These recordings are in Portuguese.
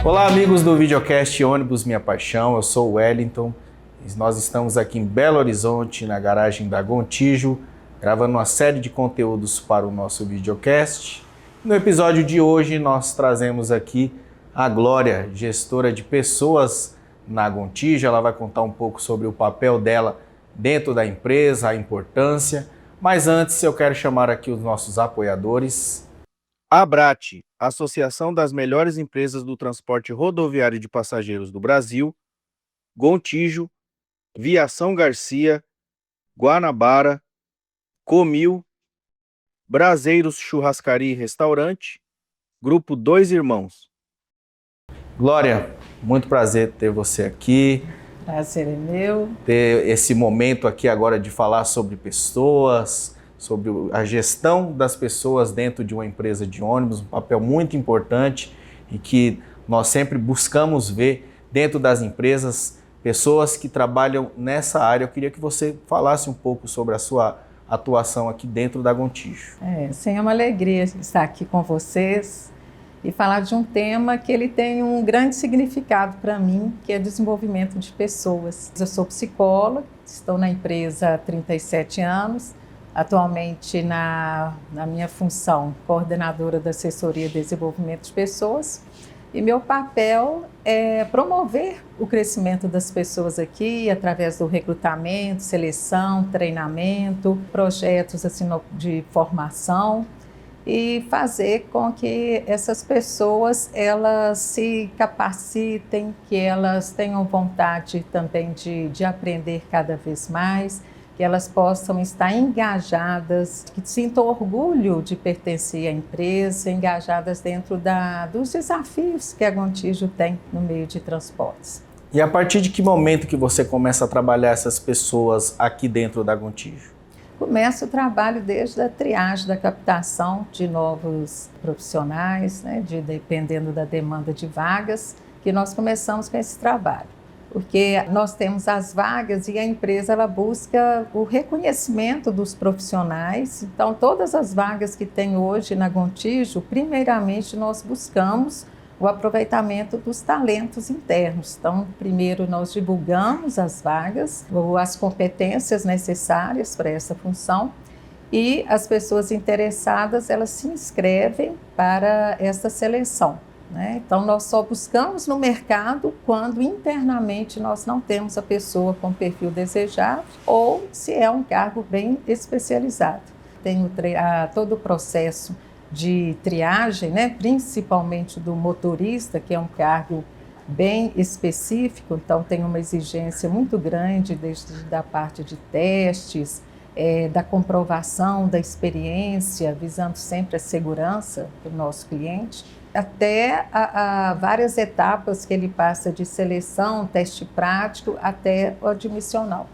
Olá, amigos do videocast Ônibus Minha Paixão, eu sou o Wellington e nós estamos aqui em Belo Horizonte, na garagem da Gontijo, gravando uma série de conteúdos para o nosso videocast. No episódio de hoje nós trazemos aqui a Glória, gestora de pessoas na Gontijo. Ela vai contar um pouco sobre o papel dela dentro da empresa, a importância. Mas antes eu quero chamar aqui os nossos apoiadores. Abrat, Associação das Melhores Empresas do Transporte Rodoviário de Passageiros do Brasil, Gontijo, Viação Garcia, Guanabara, Comil, Braseiros Churrascaria e Restaurante, Grupo Dois Irmãos. Glória, muito prazer ter você aqui. Prazer é meu. Ter esse momento aqui agora de falar sobre pessoas, sobre a gestão das pessoas dentro de uma empresa de ônibus, um papel muito importante e que nós sempre buscamos ver dentro das empresas pessoas que trabalham nessa área. Eu queria que você falasse um pouco sobre a sua atuação aqui dentro da Gontijo. É uma alegria estar aqui com vocês e falar de um tema que ele tem um grande significado para mim, que é desenvolvimento de pessoas. Eu sou psicóloga, estou na empresa há 37 anos, atualmente na minha função coordenadora da assessoria de desenvolvimento de pessoas, e meu papel é promover o crescimento das pessoas aqui através do recrutamento, seleção, treinamento, projetos assim, de formação, e fazer com que essas pessoas elas se capacitem, que elas tenham vontade também de aprender cada vez mais, que elas possam estar engajadas, que sintam orgulho de pertencer à empresa, engajadas dentro dos desafios que a Gontijo tem no meio de transportes. E a partir de que momento que você começa a trabalhar essas pessoas aqui dentro da Gontijo? Começa o trabalho desde a triagem da captação de novos profissionais, né, dependendo da demanda de vagas, que nós começamos com esse trabalho. Porque nós temos as vagas e a empresa ela busca o reconhecimento dos profissionais. Então, todas as vagas que tem hoje na Gontijo, primeiramente nós buscamos o aproveitamento dos talentos internos. Então, primeiro nós divulgamos as vagas, as competências necessárias para essa função, e as pessoas interessadas elas se inscrevem para essa seleção. Então, nós só buscamos no mercado quando internamente nós não temos a pessoa com o perfil desejado ou se é um cargo bem especializado. Tem todo o processo de triagem, principalmente do motorista, que é um cargo bem específico, então tem uma exigência muito grande desde da parte de testes, da comprovação da experiência, visando sempre a segurança do nosso cliente, até a várias etapas que ele passa de seleção, teste prático, até o admissional.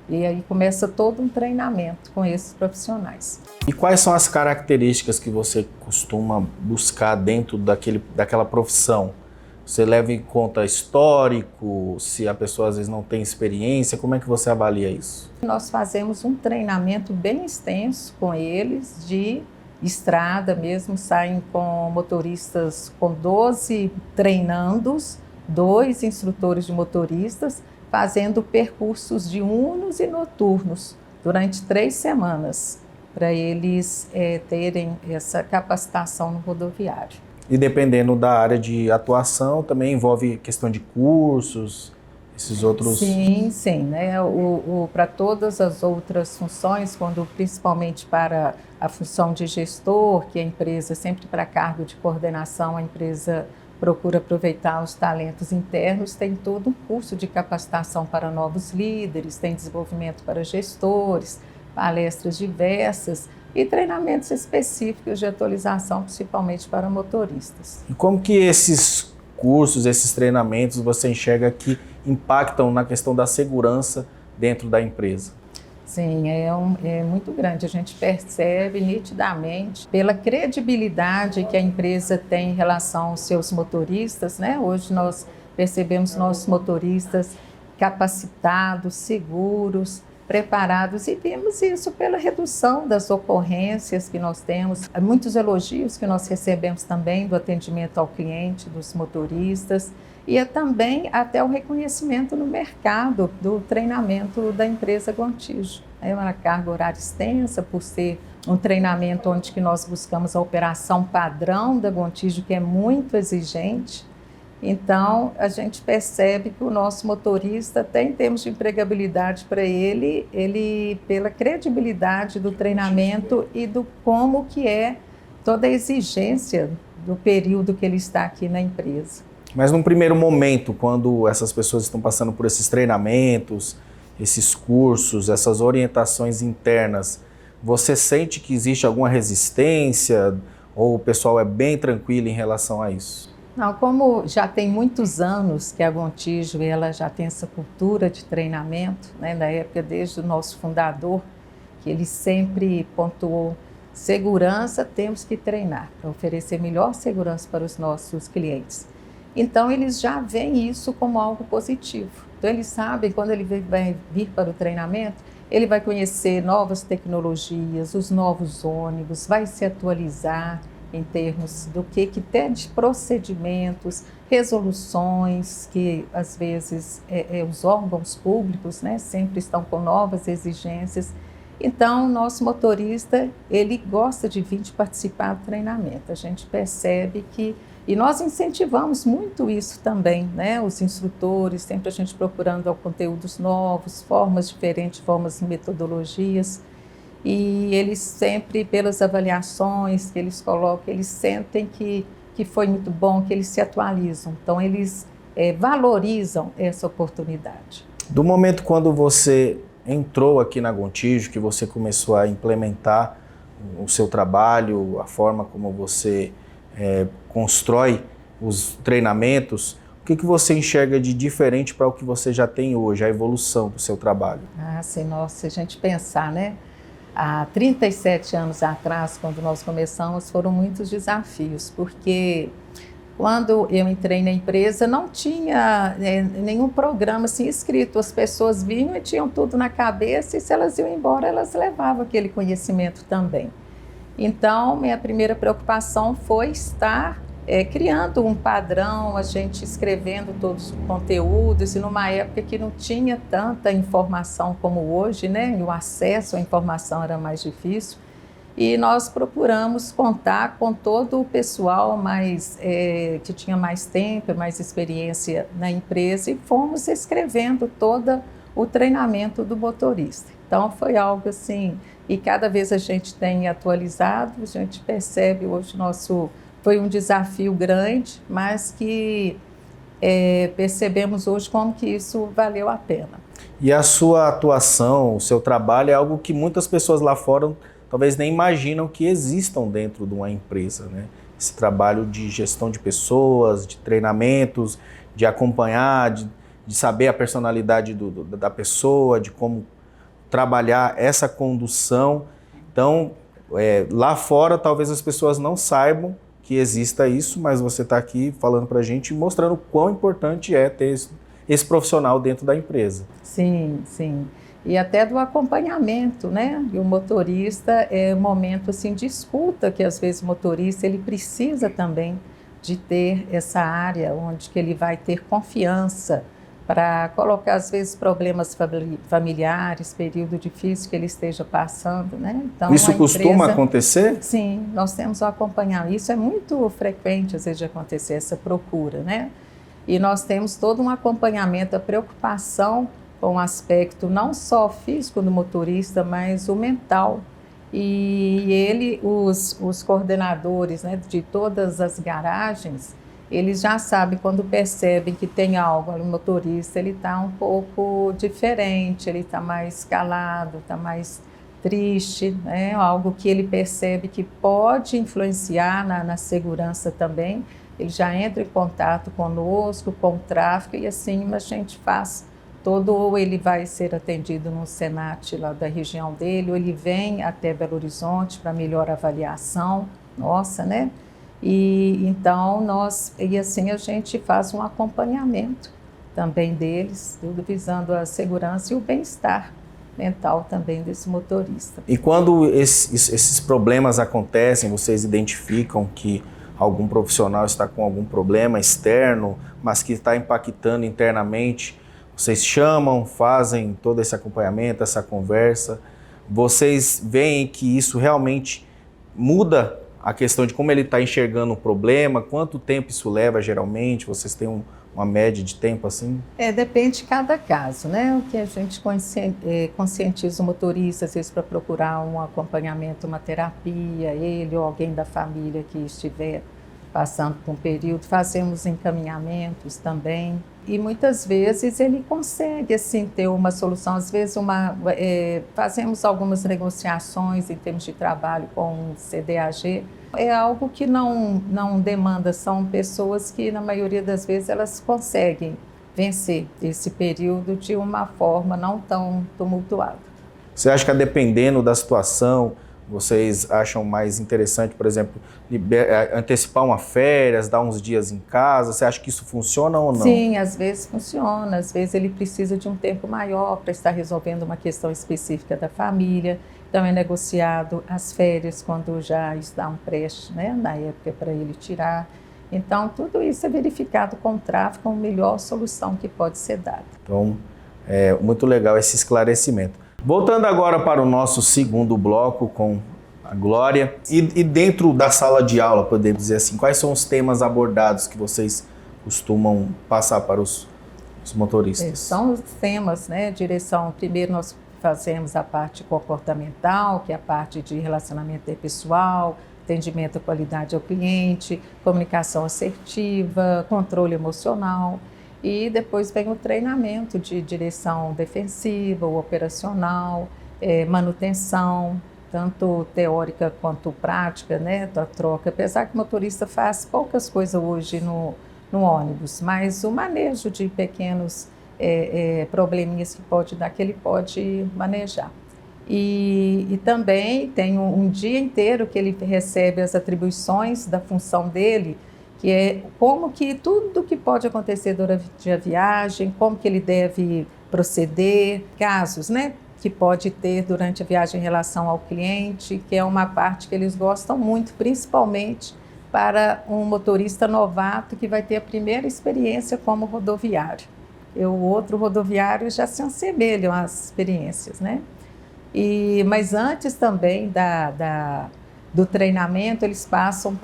E aí começa todo um treinamento com esses profissionais. E quais são as características que você costuma buscar dentro daquela profissão? Você leva em conta histórico, se a pessoa às vezes não tem experiência, como é que você avalia isso? Nós fazemos um treinamento bem extenso com eles, de estrada mesmo, saem com motoristas com 12 treinandos, 2 instrutores de motoristas, fazendo percursos diurnos e noturnos durante 3 semanas, para eles terem essa capacitação no rodoviário. E dependendo da área de atuação, também envolve questão de cursos, esses outros... Sim, para todas as outras funções, principalmente para a função de gestor, que a empresa, sempre para cargo de coordenação, a empresa procura aproveitar os talentos internos, tem todo um curso de capacitação para novos líderes, tem desenvolvimento para gestores, palestras diversas e treinamentos específicos de atualização, principalmente para motoristas. E como que esses cursos, esses treinamentos, você enxerga que impactam na questão da segurança dentro da empresa? Sim, é muito grande. A gente percebe nitidamente pela credibilidade que a empresa tem em relação aos seus motoristas, Hoje nós percebemos nossos motoristas capacitados, seguros, preparados, e vimos isso pela redução das ocorrências que nós temos, muitos elogios que nós recebemos também do atendimento ao cliente, dos motoristas, e também até o reconhecimento no mercado do treinamento da empresa Gontijo. É uma carga horária extensa, por ser um treinamento onde que nós buscamos a operação padrão da Gontijo, que é muito exigente. Então, a gente percebe que o nosso motorista, até em termos de empregabilidade para ele pela credibilidade do treinamento e do como que é toda a exigência do período que ele está aqui na empresa. Mas num primeiro momento, quando essas pessoas estão passando por esses treinamentos, esses cursos, essas orientações internas, você sente que existe alguma resistência ou o pessoal é bem tranquilo em relação a isso? Não, como já tem muitos anos que a Gontijo ela já tem essa cultura de treinamento, né, da época desde o nosso fundador, que ele sempre pontuou: segurança, temos que treinar para oferecer melhor segurança para os nossos clientes. Então, eles já veem isso como algo positivo. Então, eles sabem, quando ele vai vir para o treinamento, ele vai conhecer novas tecnologias, os novos ônibus, vai se atualizar em termos do que tem de procedimentos, resoluções, que às vezes os órgãos públicos, né, sempre estão com novas exigências. Então, o nosso motorista, ele gosta de vir participar do treinamento. A gente percebe que, e nós incentivamos muito isso também, né? Os instrutores, sempre a gente procurando conteúdos novos, formas diferentes, formas, metodologias. E eles sempre, pelas avaliações que eles colocam, eles sentem que foi muito bom, que eles se atualizam. Então, eles valorizam essa oportunidade. Do momento quando você entrou aqui na Gontijo, que você começou a implementar o seu trabalho, a forma como você constrói os treinamentos, o que você enxerga de diferente para o que você já tem hoje, a evolução do seu trabalho? Ah, sim, nossa, se a gente pensar, né? Há 37 anos atrás, quando nós começamos, foram muitos desafios, porque quando eu entrei na empresa não tinha nenhum programa assim escrito, as pessoas vinham e tinham tudo na cabeça, e se elas iam embora, elas levavam aquele conhecimento também. Então, minha primeira preocupação foi estar criando um padrão, a gente escrevendo todos os conteúdos, e numa época que não tinha tanta informação como hoje, né? E o acesso à informação era mais difícil. E nós procuramos contar com todo o pessoal que tinha mais tempo, mais experiência na empresa, e fomos escrevendo todo o treinamento do motorista. Então, foi algo assim, e cada vez a gente tem atualizado, a gente percebe hoje foi um desafio grande, mas que percebemos hoje como que isso valeu a pena. E a sua atuação, o seu trabalho é algo que muitas pessoas lá fora talvez nem imaginam que existam dentro de uma empresa, né? Esse trabalho de gestão de pessoas, de treinamentos, de acompanhar, de saber a personalidade da pessoa, de como trabalhar essa condução. Então, lá fora talvez as pessoas não saibam que exista isso, mas você está aqui falando para a gente, mostrando o quão importante é ter esse profissional dentro da empresa. Sim, sim. E até do acompanhamento, né? E o motorista é um momento assim, de escuta, que às vezes o motorista ele precisa também de ter essa área onde que ele vai ter confiança para colocar, às vezes, problemas familiares, período difícil que ele esteja passando, né? Então, isso costuma acontecer? Sim, nós temos o acompanhamento. Isso é muito frequente, às vezes, de acontecer, essa procura, né? E nós temos todo um acompanhamento, a preocupação com o aspecto não só físico do motorista, mas o mental. E os coordenadores, né, de todas as garagens, eles já sabem, quando percebem que tem algo no motorista, ele está um pouco diferente, ele está mais calado, está mais triste, né? Algo que ele percebe que pode influenciar na segurança também. Ele já entra em contato conosco, com o tráfego, e assim a gente faz todo, ou ele vai ser atendido no Senat lá da região dele, ou ele vem até Belo Horizonte para melhor avaliação nossa, né? E então assim a gente faz um acompanhamento também deles, tudo visando a segurança e o bem-estar mental também desse motorista. E quando esses problemas acontecem, vocês identificam que algum profissional está com algum problema externo, mas que está impactando internamente, vocês chamam, fazem todo esse acompanhamento, essa conversa, vocês veem que isso realmente muda a questão de como ele está enxergando o problema, quanto tempo isso leva geralmente, vocês têm uma média de tempo assim? Depende de cada caso, né? O que a gente conscientiza o motorista, às vezes para procurar um acompanhamento, uma terapia, ele ou alguém da família que estiver passando por um período, fazemos encaminhamentos também. E muitas vezes ele consegue assim, ter uma solução, às vezes fazemos algumas negociações em termos de trabalho com o CDAG. É algo que não demanda, são pessoas que na maioria das vezes elas conseguem vencer esse período de uma forma não tão tumultuada. Você acha que dependendo da situação, vocês acham mais interessante, por exemplo, antecipar uma férias, dar uns dias em casa? Você acha que isso funciona ou não? Sim, às vezes funciona. Às vezes ele precisa de um tempo maior para estar resolvendo uma questão específica da família. Então é negociado as férias quando já está um prestes, né, na época para ele tirar. Então tudo isso é verificado com o tráfego, a melhor solução que pode ser dada. Então é muito legal esse esclarecimento. Voltando agora para o nosso segundo bloco com a Glória, e dentro da sala de aula, podemos dizer assim, quais são os temas abordados que vocês costumam passar para os motoristas? São os temas, né, direção, primeiro nós fazemos a parte comportamental, que é a parte de relacionamento interpessoal, atendimento à qualidade ao cliente, comunicação assertiva, controle emocional. E depois vem o treinamento de direção defensiva, o operacional, manutenção, tanto teórica quanto prática, né, da troca. Apesar que o motorista faz poucas coisas hoje no ônibus, mas o manejo de pequenos probleminhas que pode dar, que ele pode manejar. E também tem um dia inteiro que ele recebe as atribuições da função dele, que é como que tudo que pode acontecer durante a viagem, como que ele deve proceder, casos, né, que pode ter durante a viagem em relação ao cliente, que é uma parte que eles gostam muito, principalmente para um motorista novato que vai ter a primeira experiência como rodoviário. O outro rodoviário já se assemelham às experiências, né? Mas antes também do treinamento, eles passam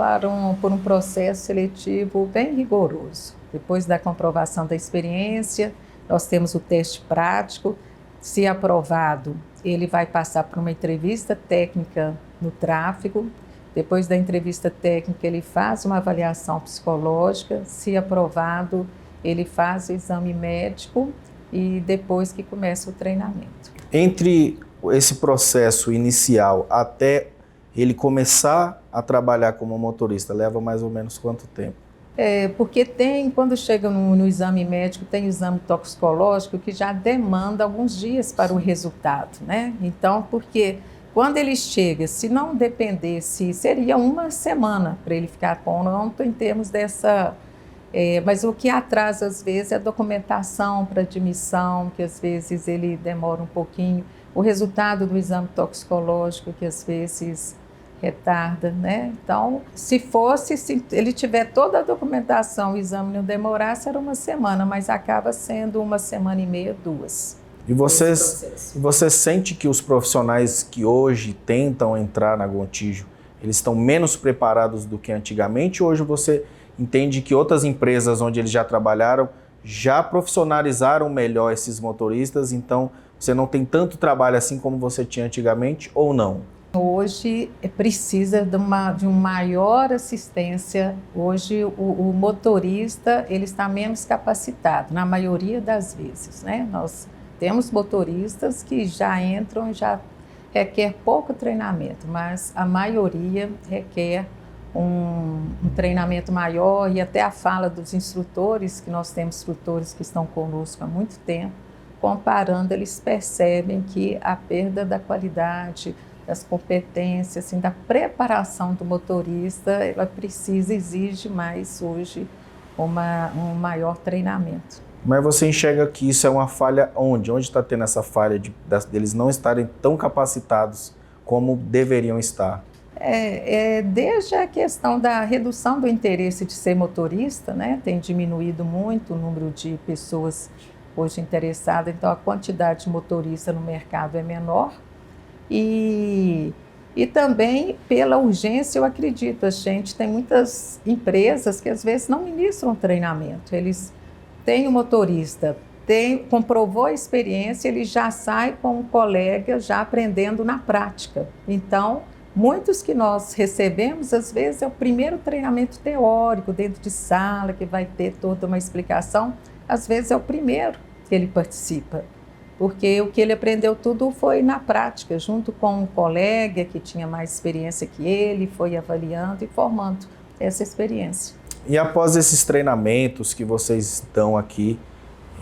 por um processo seletivo bem rigoroso. Depois da comprovação da experiência, nós temos o teste prático. Se aprovado, ele vai passar por uma entrevista técnica no tráfego. Depois da entrevista técnica, ele faz uma avaliação psicológica. Se aprovado, ele faz o exame médico e depois que começa o treinamento. Entre esse processo inicial até ele começar a trabalhar como motorista, leva mais ou menos quanto tempo? Porque quando chega no exame médico, tem o exame toxicológico que já demanda alguns dias para o resultado, né? Então, porque quando ele chega, se não dependesse, seria uma semana para ele ficar pronto em termos dessa... mas o que atrasa, às vezes, é a documentação para admissão, que às vezes ele demora um pouquinho. O resultado do exame toxicológico, que às vezes retarda, né? Então, se ele tiver toda a documentação, o exame não demorasse, era uma semana, mas acaba sendo uma semana e meia, 2. E você sente que os profissionais que hoje tentam entrar na Gontijo, eles estão menos preparados do que antigamente? Ou hoje você entende que outras empresas onde eles já trabalharam já profissionalizaram melhor esses motoristas, então você não tem tanto trabalho assim como você tinha antigamente, ou não? Hoje precisa de uma maior assistência. Hoje o motorista ele está menos capacitado, na maioria das vezes, né? Nós temos motoristas que já entram, já requer pouco treinamento, mas a maioria requer um treinamento maior, e até a fala dos instrutores, que nós temos instrutores que estão conosco há muito tempo, comparando, eles percebem que a perda da qualidade, das competências, assim, da preparação do motorista, ela exige mais hoje um maior treinamento. Mas você enxerga que isso é uma falha onde? Onde está tendo essa falha deles não estarem tão capacitados como deveriam estar? Desde a questão da redução do interesse de ser motorista, né? Tem diminuído muito o número de pessoas hoje interessadas, então a quantidade de motorista no mercado é menor. E também pela urgência, eu acredito, a gente tem muitas empresas que às vezes não ministram treinamento, eles têm o motorista, comprovou a experiência, ele já sai com um colega já aprendendo na prática. Então, muitos que nós recebemos, às vezes é o primeiro treinamento teórico dentro de sala, que vai ter toda uma explicação, às vezes é o primeiro que ele participa. Porque o que ele aprendeu tudo foi na prática, junto com um colega que tinha mais experiência que ele, foi avaliando e formando essa experiência. E após esses treinamentos que vocês dão aqui,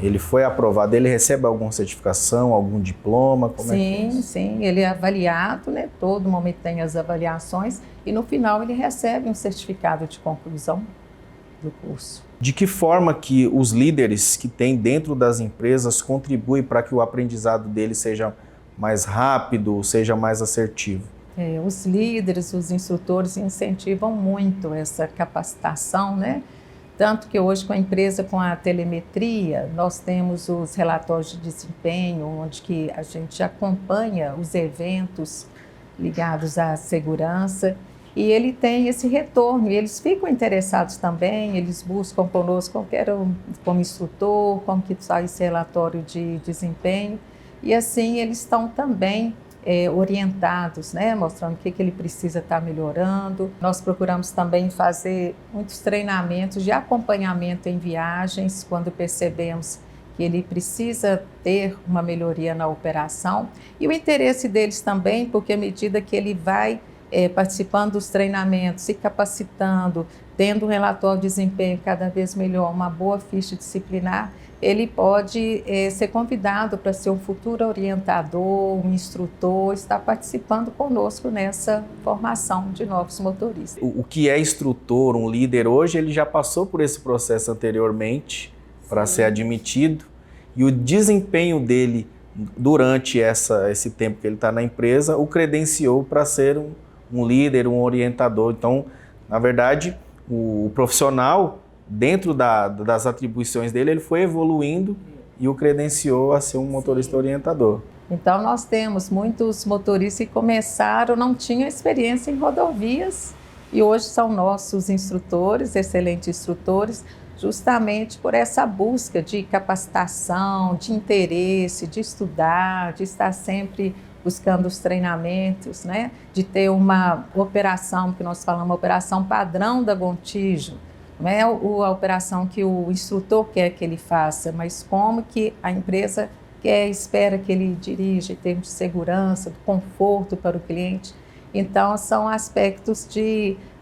ele foi aprovado, ele recebe alguma certificação, algum diploma? Como é que é isso? Sim, ele é avaliado, né? Todo momento tem as avaliações e no final ele recebe um certificado de conclusão do curso. De que forma que os líderes que tem dentro das empresas contribuem para que o aprendizado deles seja mais rápido, seja mais assertivo? Os líderes, os instrutores incentivam muito essa capacitação, né? Tanto que hoje com a empresa, com a telemetria, nós temos os relatórios de desempenho, onde que a gente acompanha os eventos ligados à segurança. E ele tem esse retorno, e eles ficam interessados também, eles buscam conosco, como instrutor, como que sai esse relatório de desempenho, e assim eles estão também orientados, né, mostrando o que ele precisa estar melhorando. Nós procuramos também fazer muitos treinamentos de acompanhamento em viagens, quando percebemos que ele precisa ter uma melhoria na operação, e o interesse deles também, porque à medida que ele vai participando dos treinamentos, se capacitando, tendo um relatório de desempenho cada vez melhor, uma boa ficha disciplinar, ele pode ser convidado para ser um futuro orientador, um instrutor, estar participando conosco nessa formação de novos motoristas. O que é instrutor, um líder hoje, ele já passou por esse processo anteriormente para ser admitido, e o desempenho dele durante esse tempo que ele está na empresa o credenciou para ser um líder, um orientador. Então, na verdade, o profissional, dentro das atribuições dele, ele foi evoluindo e o credenciou a ser um motorista orientador. Então, nós temos muitos motoristas que começaram, não tinham experiência em rodovias e hoje são nossos instrutores, excelentes instrutores, justamente por essa busca de capacitação, de interesse, de estudar, de estar sempre buscando os treinamentos, né? De ter uma operação, que nós falamos, uma operação padrão da Gontijo. Não é a operação que o instrutor quer que ele faça, mas como que a empresa espera que ele dirija em termos de segurança, de conforto para o cliente. Então, são aspectos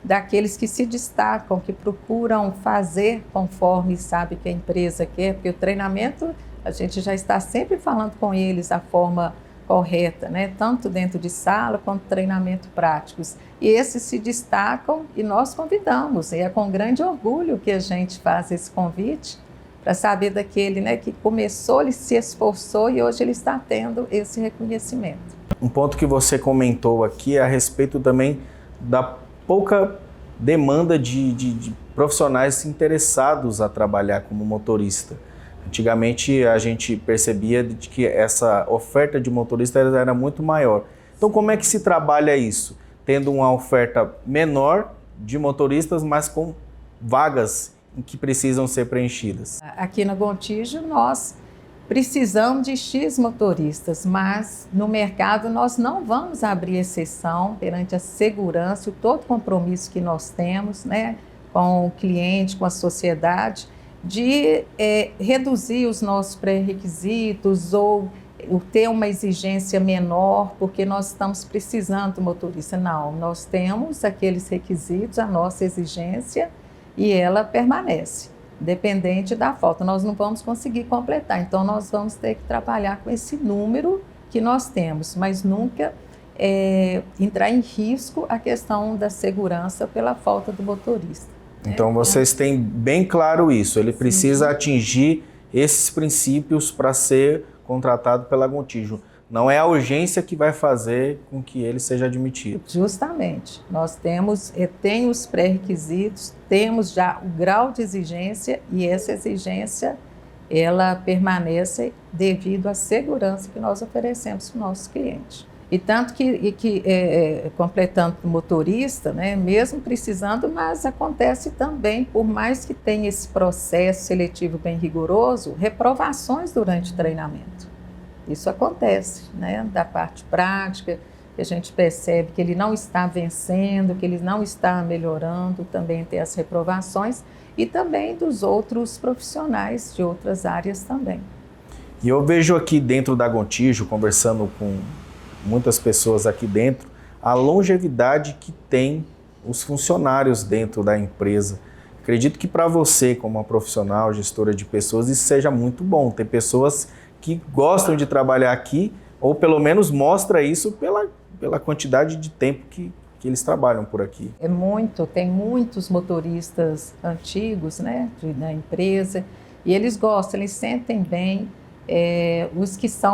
daqueles que se destacam, que procuram fazer conforme sabe que a empresa quer, porque o treinamento, a gente já está sempre falando com eles a forma correta, né? Tanto dentro de sala quanto treinamento práticos. E esses se destacam e nós convidamos, e é com grande orgulho que a gente faz esse convite para saber daquele, né, que começou, ele se esforçou e hoje ele está tendo esse reconhecimento. Um ponto que você comentou aqui é a respeito também da pouca demanda de profissionais interessados a trabalhar como motorista. Antigamente a gente percebia de que essa oferta de motorista era muito maior. Então como é que se trabalha isso? Tendo uma oferta menor de motoristas, mas com vagas que precisam ser preenchidas. Aqui na Gontijo nós precisamos de X motoristas, mas no mercado nós não vamos abrir exceção perante a segurança e todo compromisso que nós temos, né, com o cliente, com a sociedade, de reduzir os nossos pré-requisitos ou ter uma exigência menor, porque nós estamos precisando do motorista. Não, nós temos aqueles requisitos, a nossa exigência, e ela permanece, dependente da falta. Nós não vamos conseguir completar, então nós vamos ter que trabalhar com esse número que nós temos, mas nunca entrar em risco a questão da segurança pela falta do motorista. Então vocês têm bem claro isso, ele precisa atingir esses princípios para ser contratado pela Gontijo. Não é a urgência que vai fazer com que ele seja admitido. Justamente. Nós temos os pré-requisitos, temos já o grau de exigência e essa exigência ela permanece devido à segurança que nós oferecemos para o nosso cliente. E tanto completando o motorista, né, mesmo precisando, mas acontece também, por mais que tenha esse processo seletivo bem rigoroso, reprovações durante o treinamento. Isso acontece, né, da parte prática, que a gente percebe que ele não está vencendo, que ele não está melhorando, também tem as reprovações, e também dos outros profissionais de outras áreas também. E eu vejo aqui dentro da Gontijo, conversando com muitas pessoas aqui dentro, a longevidade que tem os funcionários dentro da empresa. Acredito que para você, como uma profissional, gestora de pessoas, isso seja muito bom, ter pessoas que gostam de trabalhar aqui, ou pelo menos mostra isso pela quantidade de tempo que eles trabalham por aqui. Tem muitos motoristas antigos, né, na empresa, e eles gostam, eles sentem bem.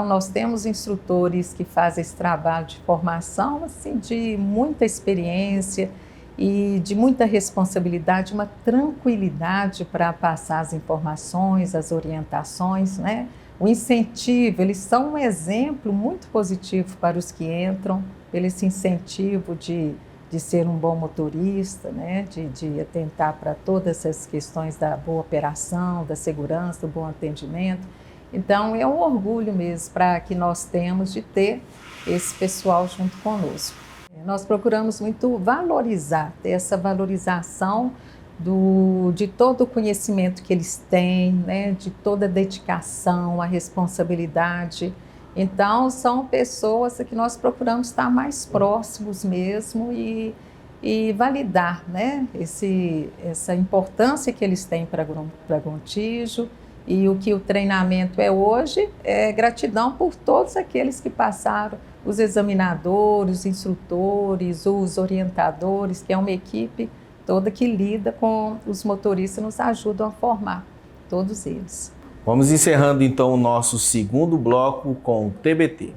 Nós temos instrutores que fazem esse trabalho de formação, assim, de muita experiência e de muita responsabilidade, uma tranquilidade para passar as informações, as orientações, né? O incentivo, eles são um exemplo muito positivo para os que entram, esse incentivo de ser um bom motorista, né? de atentar para todas essas questões da boa operação, da segurança, do bom atendimento. Então, é um orgulho mesmo que nós temos de ter esse pessoal junto conosco. Nós procuramos muito ter essa valorização de todo o conhecimento que eles têm, né, de toda a dedicação, a responsabilidade. Então, são pessoas que nós procuramos estar mais próximos mesmo e validar, né, essa importância que eles têm para Gontijo. E o que o treinamento é hoje é gratidão por todos aqueles que passaram, os examinadores, os instrutores, os orientadores, que é uma equipe toda que lida com os motoristas, nos ajudam a formar, todos eles. Vamos encerrando então o nosso segundo bloco com o TBT.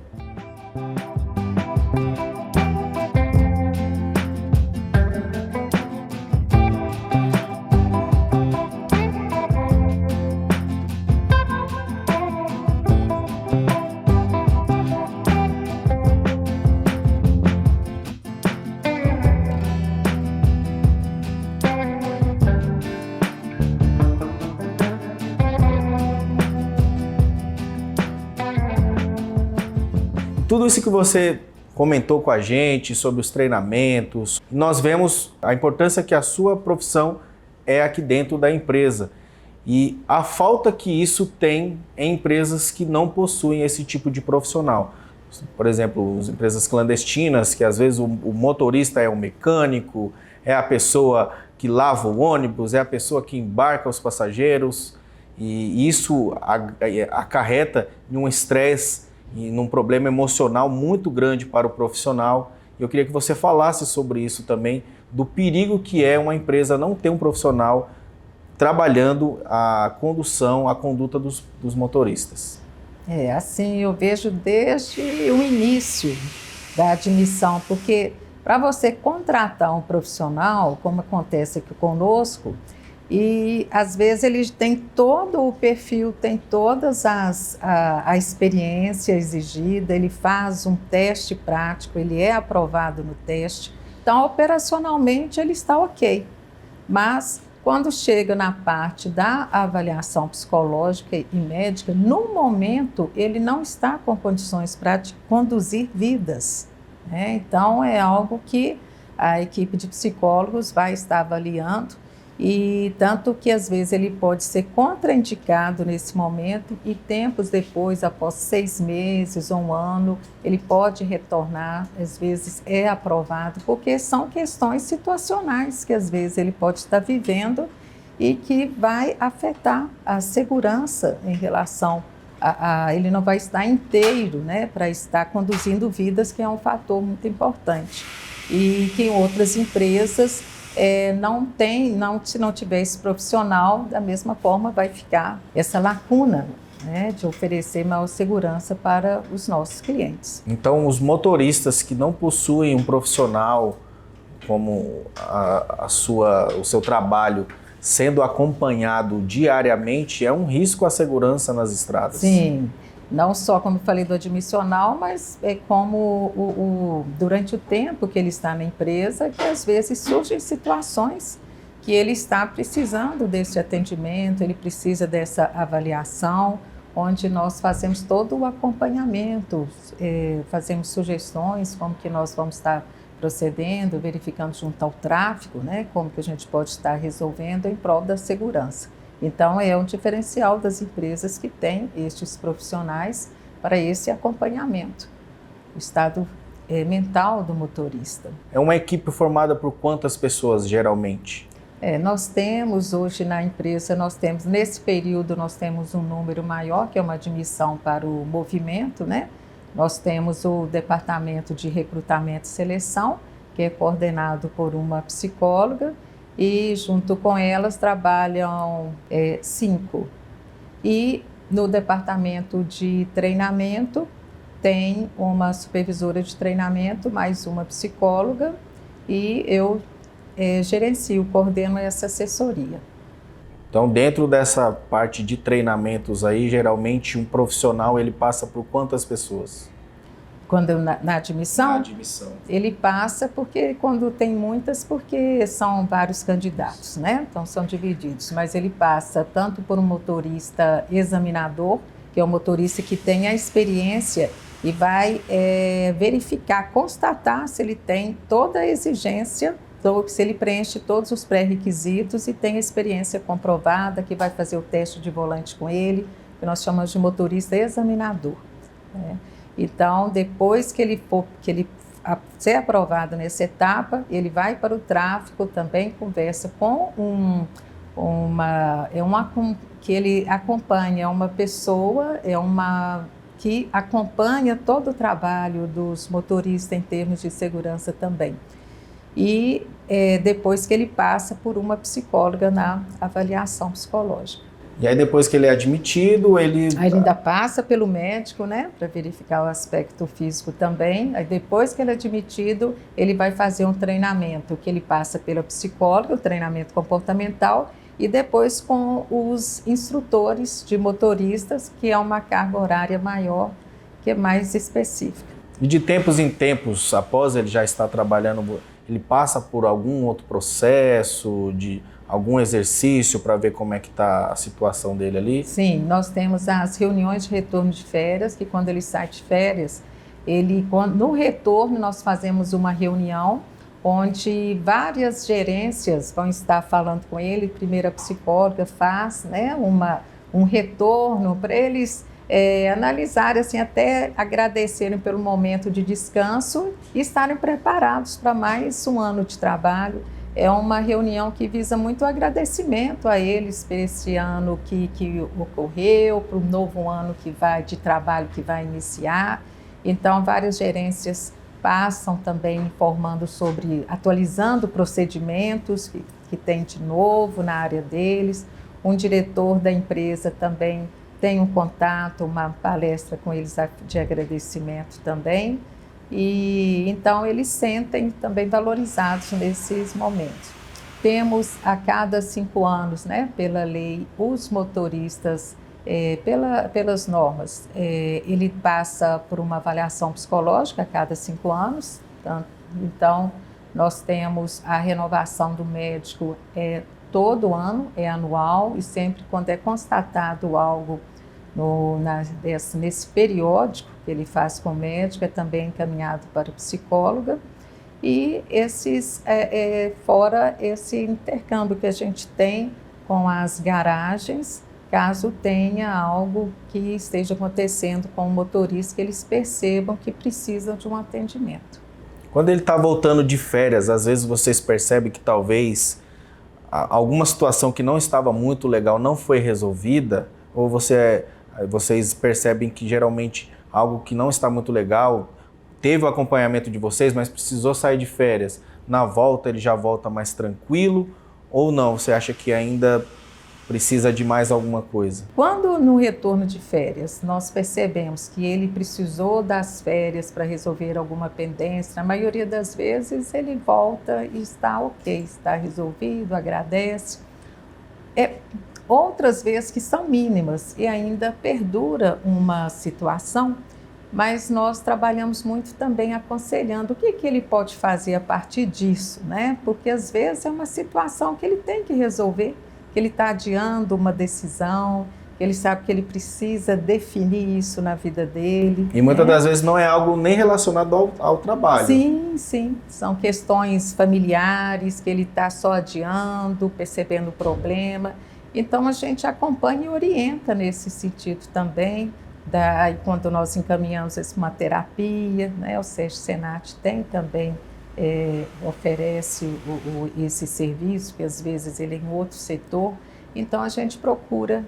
Tudo isso que você comentou com a gente sobre os treinamentos, nós vemos a importância que a sua profissão é aqui dentro da empresa e a falta que isso tem em empresas que não possuem esse tipo de profissional. Por exemplo, as empresas clandestinas, que às vezes o motorista é o mecânico, é a pessoa que lava o ônibus, é a pessoa que embarca os passageiros, e isso acarreta em um estresse e num problema emocional muito grande para o profissional. Eu queria que você falasse sobre isso também, do perigo que é uma empresa não ter um profissional trabalhando a condução, a conduta dos motoristas. Assim, eu vejo desde o início da admissão, porque para você contratar um profissional, como acontece aqui conosco, e às vezes ele tem todo o perfil, tem todas a experiência exigida, ele faz um teste prático, ele é aprovado no teste, então operacionalmente ele está ok. Mas quando chega na parte da avaliação psicológica e médica, no momento ele não está com condições para conduzir vidas, né? Então é algo que a equipe de psicólogos vai estar avaliando. E tanto que às vezes ele pode ser contraindicado nesse momento e tempos depois, após 6 meses ou 1 ano, ele pode retornar, às vezes é aprovado, porque são questões situacionais que às vezes ele pode estar vivendo e que vai afetar a segurança em relação ele não vai estar inteiro, né, para estar conduzindo vidas, que é um fator muito importante. E que em outras empresas se não tiver esse profissional, da mesma forma vai ficar essa lacuna, né, de oferecer maior segurança para os nossos clientes. Então, os motoristas que não possuem um profissional como o seu trabalho sendo acompanhado diariamente, é um risco à segurança nas estradas. Sim, não só como eu falei do admissional, mas é como durante o tempo que ele está na empresa, que às vezes surgem situações que ele está precisando desse atendimento, ele precisa dessa avaliação, onde nós fazemos todo o acompanhamento, fazemos sugestões como que nós vamos estar procedendo, verificando junto ao tráfego, né, como que a gente pode estar resolvendo em prol da segurança. Então, é um diferencial das empresas que têm estes profissionais para esse acompanhamento, o estado mental do motorista. É uma equipe formada por quantas pessoas, geralmente? Nós temos hoje na empresa, nesse período, nós temos um número maior, que é uma admissão para o movimento, né? Nós temos o departamento de recrutamento e seleção, que é coordenado por uma psicóloga, e junto com elas trabalham 5. E no departamento de treinamento tem uma supervisora de treinamento, mais uma psicóloga, e eu coordeno essa assessoria. Então, dentro dessa parte de treinamentos aí, geralmente um profissional ele passa por quantas pessoas? Quando na admissão? Na admissão. Ele passa quando tem muitas, porque são vários candidatos, né? Então são divididos, mas ele passa tanto por um motorista examinador, que é um motorista que tem a experiência e vai verificar, constatar se ele tem toda a exigência, se ele preenche todos os pré-requisitos e tem a experiência comprovada, que vai fazer o teste de volante com ele, que nós chamamos de motorista examinador, né? Então, depois que ele ser aprovado nessa etapa, ele vai para o tráfego, também conversa com que ele acompanha uma pessoa, que acompanha todo o trabalho dos motoristas em termos de segurança também. E depois que ele passa por uma psicóloga na avaliação psicológica. E aí depois que ele é admitido, Aí ele ainda passa pelo médico, né, para verificar o aspecto físico também. Aí depois que ele é admitido, ele vai fazer um treinamento que ele passa pela psicóloga, o treinamento comportamental, e depois com os instrutores de motoristas, que é uma carga horária maior, que é mais específica. E de tempos em tempos, após ele já estar trabalhando, ele passa por algum outro processo, de algum exercício para ver como é que está a situação dele ali? Sim, nós temos as reuniões de retorno de férias, que quando ele sai de férias, no retorno nós fazemos uma reunião onde várias gerências vão estar falando com ele, primeiro a psicóloga faz, né, um retorno para eles analisarem, assim, até agradecerem pelo momento de descanso e estarem preparados para mais um ano de trabalho. É uma reunião que visa muito o agradecimento a eles por esse ano que ocorreu, para o novo ano de trabalho que vai iniciar. Então, várias gerências passam também informando atualizando procedimentos que tem de novo na área deles. Um diretor da empresa também tem um contato, uma palestra com eles de agradecimento também. E então eles sentem também valorizados nesses momentos. Temos a cada 5 anos, né, pela lei, os motoristas, pelas normas, ele passa por uma avaliação psicológica a cada 5 anos. Então, nós temos a renovação do médico todo ano, é anual, e sempre quando é constatado algo nesse periódico que ele faz com o médico, é também encaminhado para a psicóloga. E fora esse intercâmbio que a gente tem com as garagens, caso tenha algo que esteja acontecendo com o motorista, que eles percebam que precisam de um atendimento. Quando ele está voltando de férias, às vezes vocês percebem que talvez alguma situação que não estava muito legal não foi resolvida, ou vocês percebem que geralmente algo que não está muito legal teve o acompanhamento de vocês, mas precisou sair de férias, na volta ele já volta mais tranquilo ou não? Você acha que ainda precisa de mais alguma coisa? Quando no retorno de férias nós percebemos que ele precisou das férias para resolver alguma pendência, na maioria das vezes ele volta e está ok, está resolvido, agradece. Outras vezes que são mínimas e ainda perdura uma situação, mas nós trabalhamos muito também aconselhando o que ele pode fazer a partir disso, né? Porque às vezes é uma situação que ele tem que resolver, que ele está adiando uma decisão, que ele sabe que ele precisa definir isso na vida dele. E muitas das vezes não é algo nem relacionado ao trabalho. Sim, sim. São questões familiares que ele está só adiando, percebendo o problema. Então a gente acompanha e orienta nesse sentido também. Daí, quando nós encaminhamos uma terapia, né? O SESC-Senat tem também, oferece esse serviço, que às vezes ele é em outro setor. Então a gente procura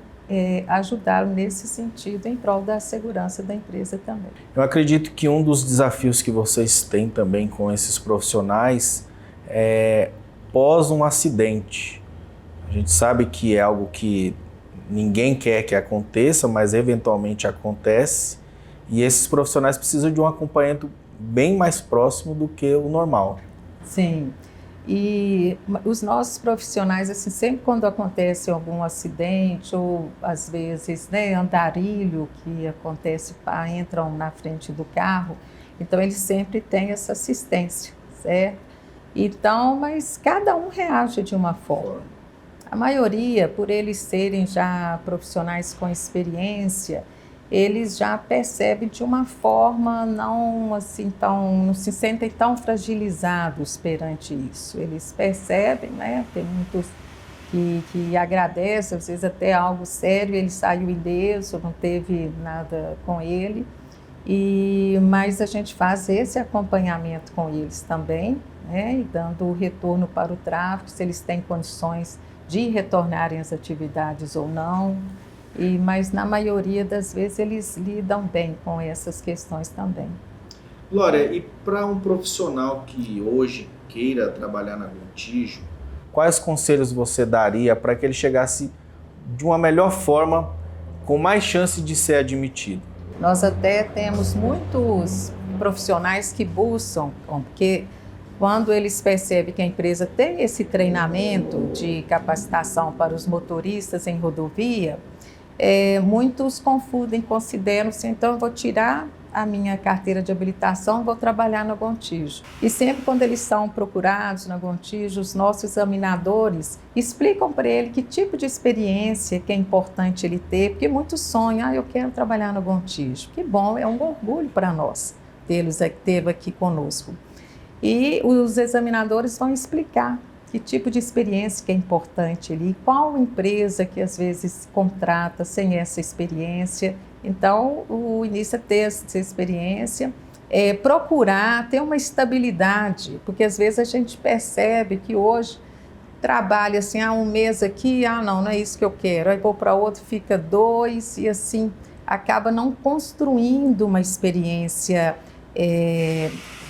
ajudá-lo nesse sentido, em prol da segurança da empresa também. Eu acredito que um dos desafios que vocês têm também com esses profissionais é pós um acidente. A gente sabe que é algo que ninguém quer que aconteça, mas eventualmente acontece, e esses profissionais precisam de um acompanhamento bem mais próximo do que o normal. Sim, e os nossos profissionais, assim, sempre quando acontece algum acidente, ou às vezes, né, andarilho que acontece, entram na frente do carro, então eles sempre têm essa assistência, certo? Então, mas cada um reage de uma forma. A maioria, por eles serem já profissionais com experiência, eles já percebem de uma forma não se sentem tão fragilizados perante isso. Eles percebem, né? Tem muitos que agradecem, às vezes até algo sério, ele saiu ileso, não teve nada com ele. Mas a gente faz esse acompanhamento com eles também, né? E dando o retorno para o tráfico, se eles têm condições de retornarem às atividades ou não, mas na maioria das vezes eles lidam bem com essas questões também. Glória, e para um profissional que hoje queira trabalhar na Gontijo, quais conselhos você daria para que ele chegasse de uma melhor forma, com mais chance de ser admitido? Nós até temos muitos profissionais que buscam, porque quando eles percebem que a empresa tem esse treinamento de capacitação para os motoristas em rodovia, muitos confundem, consideram assim, então eu vou tirar a minha carteira de habilitação, vou trabalhar na Gontijo. E sempre quando eles são procurados na Gontijo, os nossos examinadores explicam para ele que tipo de experiência que é importante ele ter, porque muitos sonham, eu quero trabalhar na Gontijo. Que bom, é um orgulho para nós tê-los aqui conosco. E os examinadores vão explicar que tipo de experiência que é importante ali, qual empresa que às vezes contrata sem essa experiência. Então, o início é ter essa experiência, procurar ter uma estabilidade, porque às vezes a gente percebe que hoje trabalha assim, um mês aqui, não é isso que eu quero, aí vou para outro, fica 2, e assim, acaba não construindo uma experiência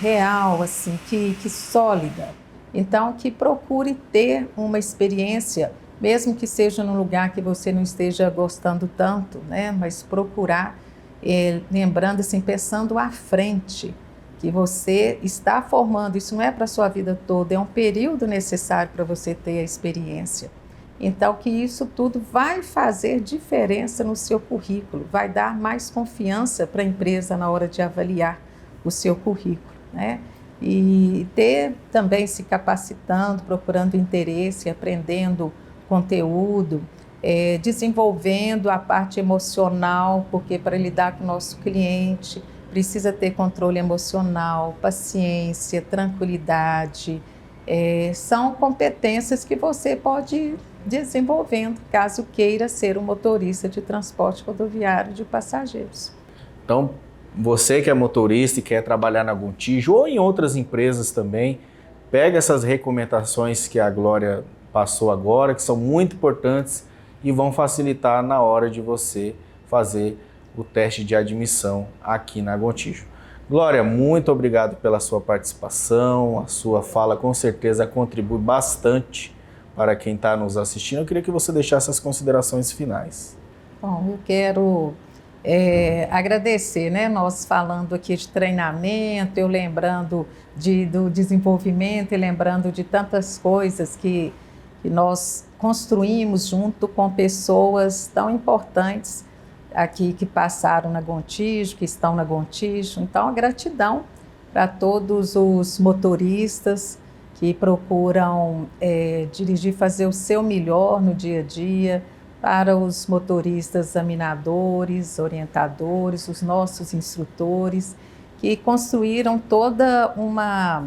real, assim, que sólida. Então, que procure ter uma experiência, mesmo que seja num lugar que você não esteja gostando tanto, né? Mas procurar, lembrando assim, pensando à frente, que você está formando, isso não é para a sua vida toda, é um período necessário para você ter a experiência. Então, que isso tudo vai fazer diferença no seu currículo, vai dar mais confiança para a empresa na hora de avaliar o seu currículo, né? E ter também se capacitando, procurando interesse, aprendendo conteúdo, desenvolvendo a parte emocional, porque para lidar com o nosso cliente precisa ter controle emocional, paciência, tranquilidade. São competências que você pode ir desenvolvendo, caso queira ser um motorista de transporte rodoviário de passageiros. Então, você que é motorista e quer trabalhar na Gontijo ou em outras empresas também, pega essas recomendações que a Glória passou agora, que são muito importantes e vão facilitar na hora de você fazer o teste de admissão aqui na Gontijo. Glória, muito obrigado pela sua participação, a sua fala com certeza contribui bastante para quem está nos assistindo. Eu queria que você deixasse as considerações finais. Bom, eu quero agradecer, né? Nós falando aqui de treinamento, eu lembrando do desenvolvimento e lembrando de tantas coisas que nós construímos junto com pessoas tão importantes aqui que passaram na Gontijo, que estão na Gontijo. Então, a gratidão para todos os motoristas que procuram dirigir, fazer o seu melhor no dia a dia, para os motoristas examinadores, orientadores, os nossos instrutores, que construíram toda uma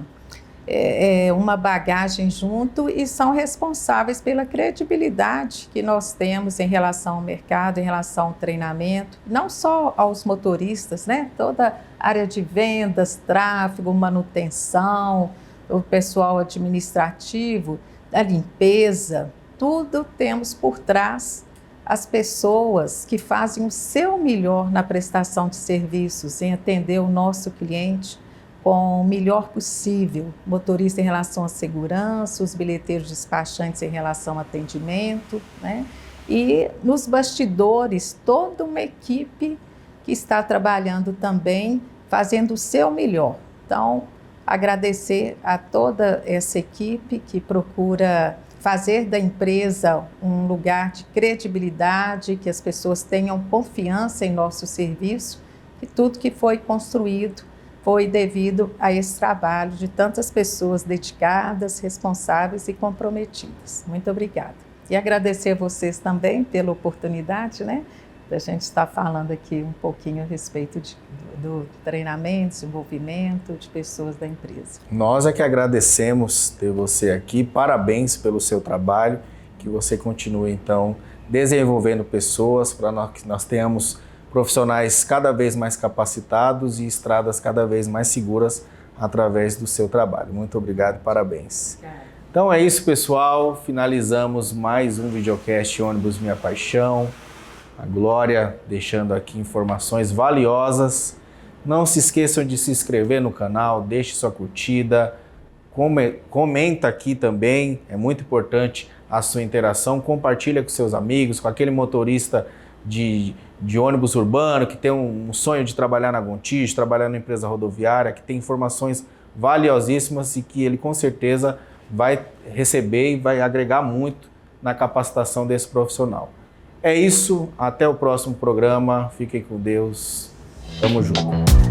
bagagem junto e são responsáveis pela credibilidade que nós temos em relação ao mercado, em relação ao treinamento, não só aos motoristas, né? Toda a área de vendas, tráfego, manutenção, o pessoal administrativo, a limpeza, tudo temos por trás as pessoas que fazem o seu melhor na prestação de serviços, em atender o nosso cliente com o melhor possível, motorista em relação à segurança, os bilheteiros despachantes em relação ao atendimento, né? E nos bastidores, toda uma equipe que está trabalhando também, fazendo o seu melhor. Então, agradecer a toda essa equipe que procura fazer da empresa um lugar de credibilidade, que as pessoas tenham confiança em nosso serviço, que tudo que foi construído foi devido a esse trabalho de tantas pessoas dedicadas, responsáveis e comprometidas. Muito obrigada. E agradecer a vocês também pela oportunidade, né, da gente estar falando aqui um pouquinho a respeito do treinamento, desenvolvimento de pessoas da empresa. Nós é que agradecemos ter você aqui, parabéns pelo seu trabalho, que você continue então desenvolvendo pessoas para que nós tenhamos profissionais cada vez mais capacitados e estradas cada vez mais seguras através do seu trabalho. Muito obrigado e parabéns. Então é isso, pessoal. Finalizamos mais um videocast Ônibus Minha Paixão. A Glória deixando aqui informações valiosas. Não se esqueçam de se inscrever no canal, deixe sua curtida, comenta aqui também, é muito importante a sua interação, compartilha com seus amigos, com aquele motorista de ônibus urbano que tem um sonho de trabalhar na Gontijo, trabalhar na empresa rodoviária, que tem informações valiosíssimas e que ele com certeza vai receber e vai agregar muito na capacitação desse profissional. É isso, até o próximo programa, fiquem com Deus, tamo junto.